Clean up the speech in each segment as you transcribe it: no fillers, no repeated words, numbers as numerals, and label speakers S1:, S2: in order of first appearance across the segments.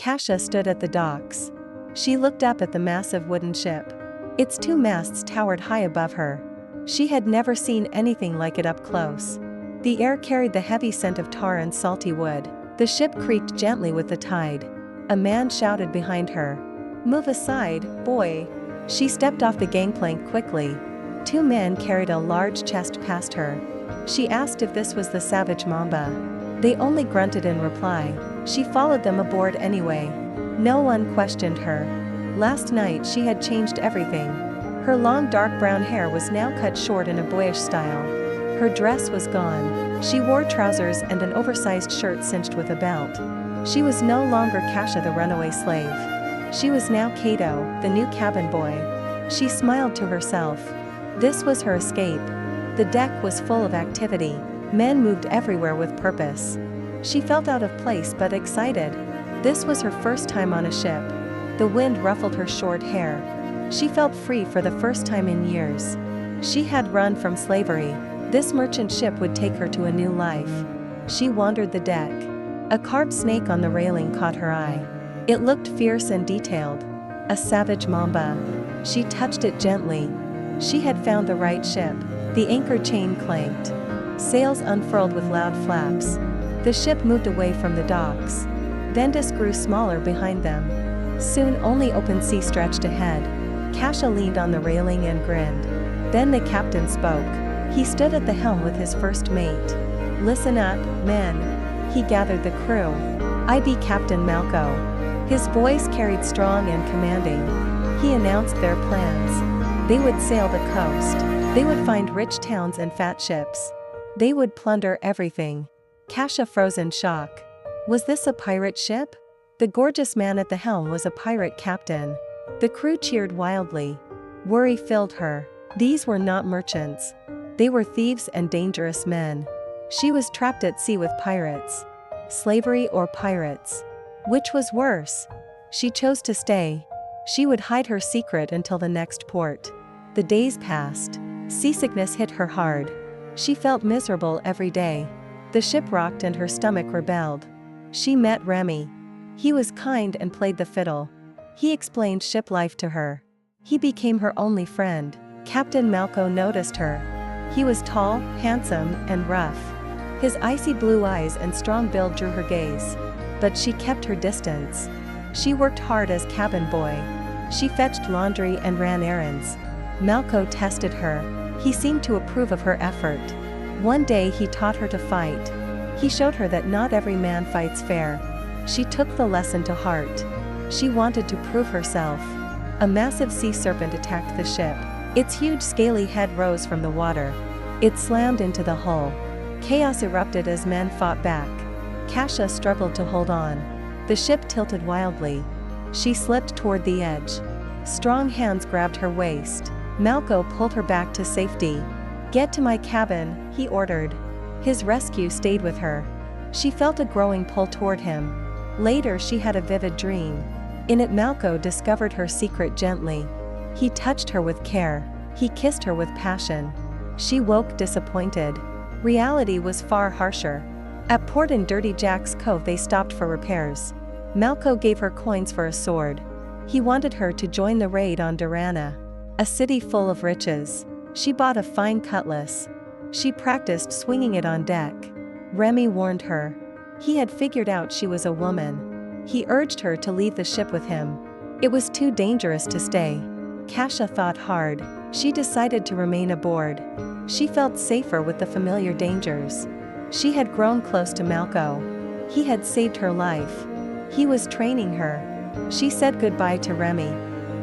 S1: Cassia stood at the docks. She looked up at the massive wooden ship. Its two masts towered high above her. She had never seen anything like it up close. The air carried the heavy scent of tar and salty wood. The ship creaked gently with the tide. A man shouted behind her, "Move aside, boy." She stepped off the gangplank quickly. Two men carried a large chest past her. She asked if this was the savage Mamba. They only grunted in reply. She followed them aboard anyway. No one questioned her. Last night she had changed everything. Her long dark brown hair was now cut short in a boyish style. Her dress was gone. She wore trousers and an oversized shirt cinched with a belt. She was no longer Cassia the runaway slave. She was now Cato, the new cabin boy. She smiled to herself. This was her escape. The deck was full of activity. Men moved everywhere with purpose. She felt out of place but excited. This was her first time on a ship. The wind ruffled her short hair. She felt free for the first time in years. She had run from slavery. This merchant ship would take her to a new life. She wandered the deck. A carved snake on the railing caught her eye. It looked fierce and detailed. A savage mamba. She touched it gently. She had found the right ship. The anchor chain clanked. Sails unfurled with loud flaps. The ship moved away from the docks. Ventus grew smaller behind them. Soon only open sea stretched ahead. Cassia leaned on the railing and grinned. Then the captain spoke. He stood at the helm with his first mate. "Listen up, men." He gathered the crew. "I be Captain Malco." His voice carried strong and commanding. He announced their plans. They would sail the coast. They would find rich towns and fat ships. They would plunder everything. Cassia froze in shock. Was this a pirate ship? The gorgeous man at the helm was a pirate captain. The crew cheered wildly. Worry filled her. These were not merchants. They were thieves and dangerous men. She was trapped at sea with pirates. Slavery or pirates? Which was worse? She chose to stay. She would hide her secret until the next port. The days passed. Seasickness hit her hard. She felt miserable every day. The ship rocked and her stomach rebelled. She met Remy. He was kind and played the fiddle. He explained ship life to her. He became her only friend. Captain Malco noticed her. He was tall, handsome, and rough. His icy blue eyes and strong build drew her gaze. But she kept her distance. She worked hard as cabin boy. She fetched laundry and ran errands. Malco tested her. He seemed to approve of her effort. One day he taught her to fight. He showed her that not every man fights fair. She took the lesson to heart. She wanted to prove herself. A massive sea serpent attacked the ship. Its huge scaly head rose from the water. It slammed into the hull. Chaos erupted as men fought back. Cassia struggled to hold on. The ship tilted wildly. She slipped toward the edge. Strong hands grabbed her waist. Malco pulled her back to safety. "Get to my cabin," he ordered. His rescue stayed with her. She felt a growing pull toward him. Later she had a vivid dream. In it Malco discovered her secret gently. He touched her with care. He kissed her with passion. She woke disappointed. Reality was far harsher. At port in Dirty Jack's Cove they stopped for repairs. Malco gave her coins for a sword. He wanted her to join the raid on Durana, a city full of riches. She bought a fine cutlass. She practiced swinging it on deck. Remy warned her. He had figured out she was a woman. He urged her to leave the ship with him. It was too dangerous to stay. Cassia thought hard. She decided to remain aboard. She felt safer with the familiar dangers. She had grown close to Malco. He had saved her life. He was training her. She said goodbye to Remy.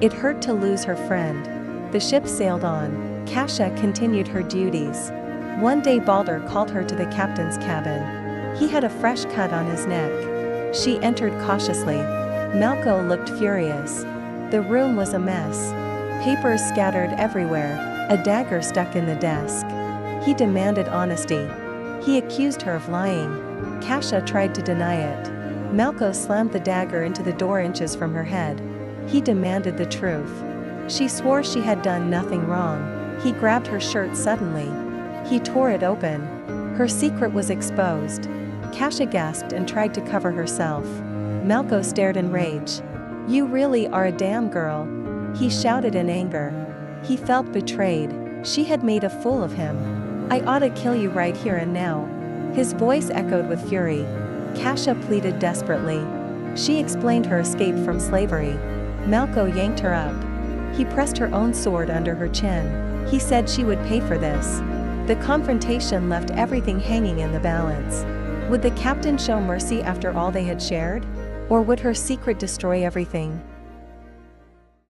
S1: It hurt to lose her friend. The ship sailed on. Cassia continued her duties. One day Balder called her to the captain's cabin. He had a fresh cut on his neck. She entered cautiously. Malco looked furious. The room was a mess. Papers scattered everywhere. A dagger stuck in the desk. He demanded honesty. He accused her of lying. Cassia tried to deny it. Malco slammed the dagger into the door inches from her head. He demanded the truth. She swore she had done nothing wrong. He grabbed her shirt suddenly. He tore it open. Her secret was exposed. Cassia gasped and tried to cover herself. Malco stared in rage. "You really are a damn girl," he shouted in anger. He felt betrayed. She had made a fool of him. "I ought to kill you right here and now." His voice echoed with fury. Cassia pleaded desperately. She explained her escape from slavery. Malco yanked her up. He pressed her own sword under her chin. He said she would pay for this. The confrontation left everything hanging in the balance. Would the captain show mercy after all they had shared? Or would her secret destroy everything?